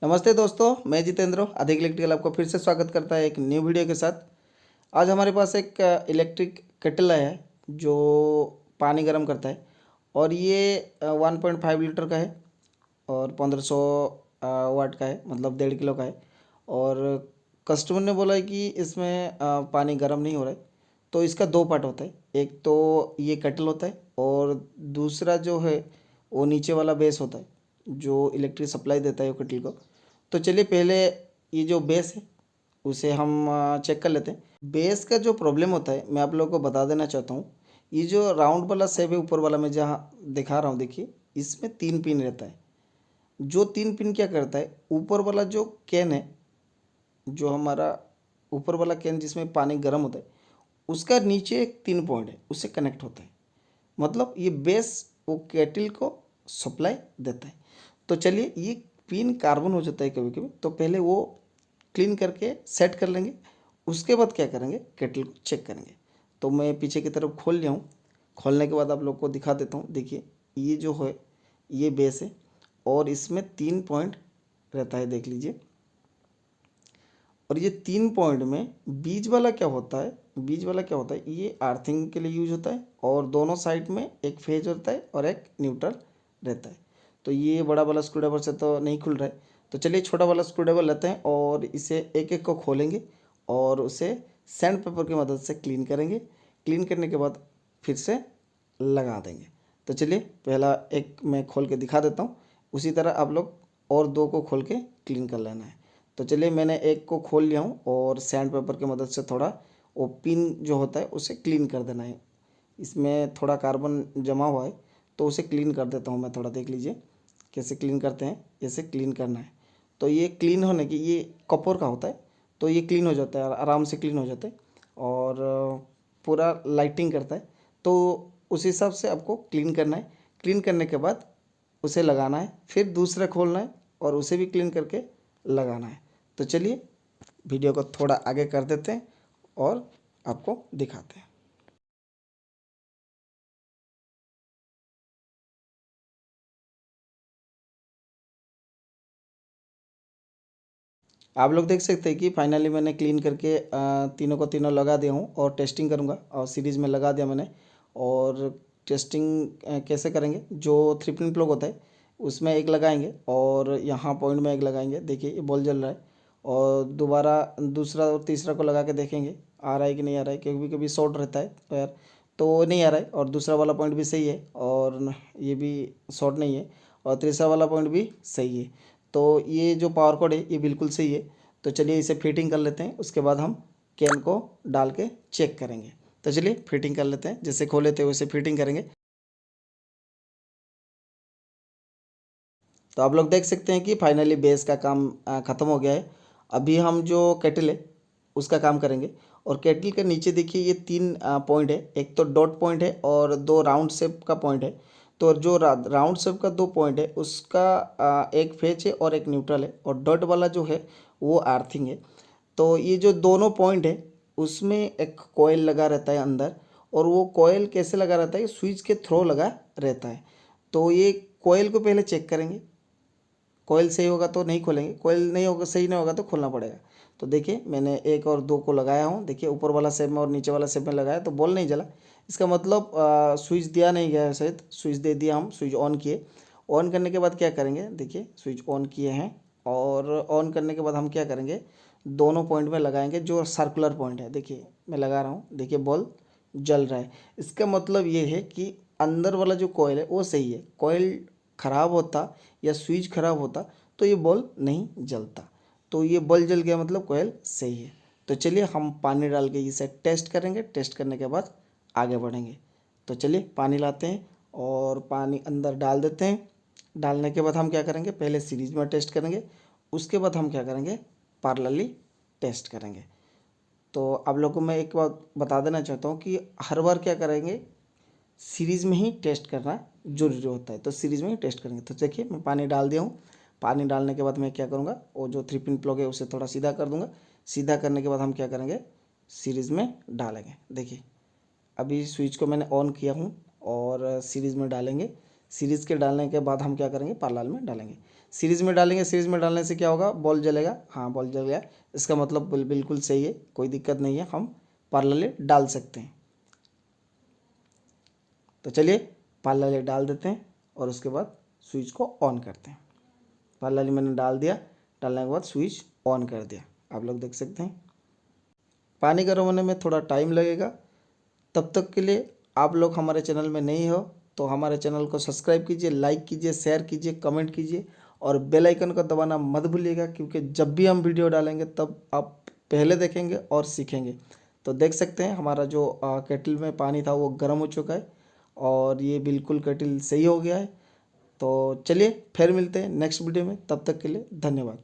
नमस्ते दोस्तों, मैं जितेंद्र अधिक इलेक्ट्रिकल आपको फिर से स्वागत करता है एक न्यू वीडियो के साथ। आज हमारे पास एक इलेक्ट्रिक केटल है जो पानी गर्म करता है और ये 1.5 लीटर का है और 1500 वाट का है, मतलब 1.5 किलो का है। और कस्टमर ने बोला है कि इसमें पानी गर्म नहीं हो रहा है। तो इसका दो पार्ट होता है, एक तो ये केटल होता है और दूसरा जो है वो नीचे वाला बेस होता है जो इलेक्ट्रिक सप्लाई देता है वो केटल को। तो चलिए पहले ये जो बेस है उसे हम चेक कर लेते हैं। बेस का जो प्रॉब्लम होता है मैं आप लोगों को बता देना चाहता हूँ। ये जो राउंड वाला सेव है ऊपर वाला मैं जहाँ दिखा रहा हूँ, देखिए इसमें 3 पिन रहता है। जो 3 पिन क्या करता है, ऊपर वाला जो कैन है, जो हमारा ऊपर वाला कैन जिसमें पानी गर्म होता है, उसका नीचे एक 3 पॉइंट है, उससे कनेक्ट होता है। मतलब ये बेस वो केटल को सप्लाई देता है। तो चलिए ये पिन कार्बन हो जाता है कभी कभी, तो पहले वो क्लीन करके सेट कर लेंगे। उसके बाद क्या करेंगे, केटल को चेक करेंगे। तो मैं पीछे की तरफ खोल लिया हूँ। खोलने के बाद आप लोग को दिखा देता हूँ। देखिए ये जो है ये बेस है और इसमें 3 पॉइंट रहता है, देख लीजिए। और ये 3 पॉइंट में बीच वाला क्या होता है, बीच वाला क्या होता है, ये अर्थिंग के लिए यूज होता है और दोनों साइड में एक फेज होता है और एक न्यूट्रल रहता है। तो ये बड़ा वाला स्क्रू ड्राइवर से तो नहीं खुल रहा है, तो चलिए छोटा वाला स्क्रू ड्राइवर लेते हैं और इसे एक एक को खोलेंगे और उसे सैंड पेपर की मदद से क्लीन करेंगे। क्लीन करने के बाद फिर से लगा देंगे। तो चलिए पहला एक मैं खोल के दिखा देता हूँ, उसी तरह आप लोग और दो को खोल के क्लीन कर लेना है। तो चलिए मैंने एक को खोल लिया हूँ और सैंड पेपर की मदद से थोड़ा वो पिन जो होता है उसे क्लीन कर देना है। इसमें थोड़ा कार्बन जमा हुआ है तो उसे क्लीन कर देता हूँ मैं थोड़ा, देख लीजिए कैसे क्लीन करते हैं। ऐसे क्लीन करना है। तो ये क्लीन होने की, ये कॉपर का होता है तो ये क्लीन हो जाता है, आराम से क्लीन हो जाता है और पूरा लाइटिंग करता है। तो उस हिसाब से आपको क्लीन करना है। क्लीन करने के बाद उसे लगाना है, फिर दूसरा खोलना है और उसे भी क्लीन करके लगाना है। तो चलिए वीडियो को थोड़ा आगे कर देते हैं और आपको दिखाते हैं। आप लोग देख सकते हैं कि फाइनली मैंने क्लीन करके तीनों को तीनों लगा दिया हूँ और टेस्टिंग करूँगा और सीरीज़ में लगा दिया मैंने। और टेस्टिंग कैसे करेंगे, जो 3 पिन प्लग होता है उसमें एक लगाएंगे और यहाँ पॉइंट में एक लगाएंगे। देखिए ये बॉल जल रहा है और दोबारा दूसरा और तीसरा को लगा के देखेंगे आ रहा है कि नहीं आ रहा है। कभी कभी शॉर्ट रहता है तो यार तो नहीं आ रहा है, और दूसरा वाला पॉइंट भी सही है और ये भी शॉर्ट नहीं है और तीसरा वाला पॉइंट भी सही है। तो ये जो पावर कोड है ये बिल्कुल सही है। तो चलिए इसे फिटिंग कर लेते हैं, उसके बाद हम कैन को डाल के चेक करेंगे। तो चलिए फिटिंग कर लेते हैं, जैसे खोले थे वैसे फिटिंग करेंगे। तो आप लोग देख सकते हैं कि फाइनली बेस का काम ख़त्म हो गया है। अभी हम जो केटल है उसका काम करेंगे। और केटल के नीचे देखिए ये 3 पॉइंट है, एक तो डॉट पॉइंट है और दो राउंड शेप का पॉइंट है। तो जो राउंड शेप का 2 पॉइंट है उसका एक फेज है और एक न्यूट्रल है, और डॉट वाला जो है वो आर्थिंग है। तो ये जो दोनों पॉइंट है उसमें एक कॉयल लगा रहता है अंदर, और वो कॉयल कैसे लगा रहता है, स्विच के थ्रो लगा रहता है। तो ये कॉयल को पहले चेक करेंगे, कॉयल सही होगा तो नहीं खोलेंगे, कॉयल नहीं होगा, सही नहीं होगा तो खोलना पड़ेगा। तो देखिए मैंने एक और दो को लगाया हूँ, देखिए ऊपर वाला सेप में और नीचे वाला सेप में लगाया तो बॉल नहीं जला। इसका मतलब स्विच दिया नहीं गया है, शायद स्विच दे दिया, हम स्विच ऑन किए। ऑन करने के बाद क्या करेंगे, देखिए स्विच ऑन किए हैं और ऑन करने के बाद हम क्या करेंगे, दोनों पॉइंट में लगाएंगे जो सर्कुलर पॉइंट है। देखिए मैं लगा रहा हूँ, देखिए बॉल जल रहा है। इसका मतलब ये है कि अंदर वाला जो कॉयल है वो सही है। कॉयल ख़राब होता या स्विच ख़राब होता तो ये बॉल नहीं जलता। तो ये बॉल जल गया मतलब कॉयल सही है। तो चलिए हम पानी डाल के इसे टेस्ट करेंगे, टेस्ट करने के बाद आगे बढ़ेंगे। तो चलिए पानी लाते हैं और पानी अंदर डाल देते हैं। डालने के बाद हम क्या करेंगे, पहले सीरीज में टेस्ट करेंगे, उसके बाद हम क्या करेंगे, पार्लरली टेस्ट करेंगे। तो आप लोगों को मैं एक बात बता देना चाहता हूँ कि हर बार क्या करेंगे, सीरीज़ में ही टेस्ट करना जरूरी होता है। तो सीरीज़ में ही टेस्ट करेंगे। तो देखिए मैं पानी डाल दिया हूँ। पानी डालने के बाद मैं क्या करूँगा, वो जो 3 पिन प्लग है उसे थोड़ा सीधा कर दूँगा। सीधा करने के बाद हम क्या करेंगे, सीरीज़ में डालेंगे। देखिए अभी स्विच को मैंने ऑन किया हूँ और सीरीज़ में डालेंगे। सीरीज़ के डालने के बाद हम क्या करेंगे, पार्लर में डालेंगे। सीरीज़ में डालेंगे, सीरीज़ में डालने से क्या होगा, बॉल जलेगा। हाँ, बॉल जल गया, इसका मतलब बिल्कुल सही है, कोई दिक्कत नहीं है, हम पार्लर डाल सकते हैं। तो चलिए पार्लर डाल देते हैं और उसके बाद स्विच को ऑन करते हैं। पार्लर मैंने डाल दिया, डालने के बाद स्विच ऑन कर दिया। आप लोग देख सकते हैं पानी गर्म होने में थोड़ा टाइम लगेगा। तब तक के लिए आप लोग हमारे चैनल में नहीं हो तो हमारे चैनल को सब्सक्राइब कीजिए, लाइक कीजिए, शेयर कीजिए, कमेंट कीजिए और बेल आइकन को दबाना मत भूलिएगा, क्योंकि जब भी हम वीडियो डालेंगे तब आप पहले देखेंगे और सीखेंगे। तो देख सकते हैं हमारा जो केटल में पानी था वो गर्म हो चुका है और ये बिल्कुल केटल सही हो गया है। तो चलिए फिर मिलते हैं नेक्स्ट वीडियो में, तब तक के लिए धन्यवाद।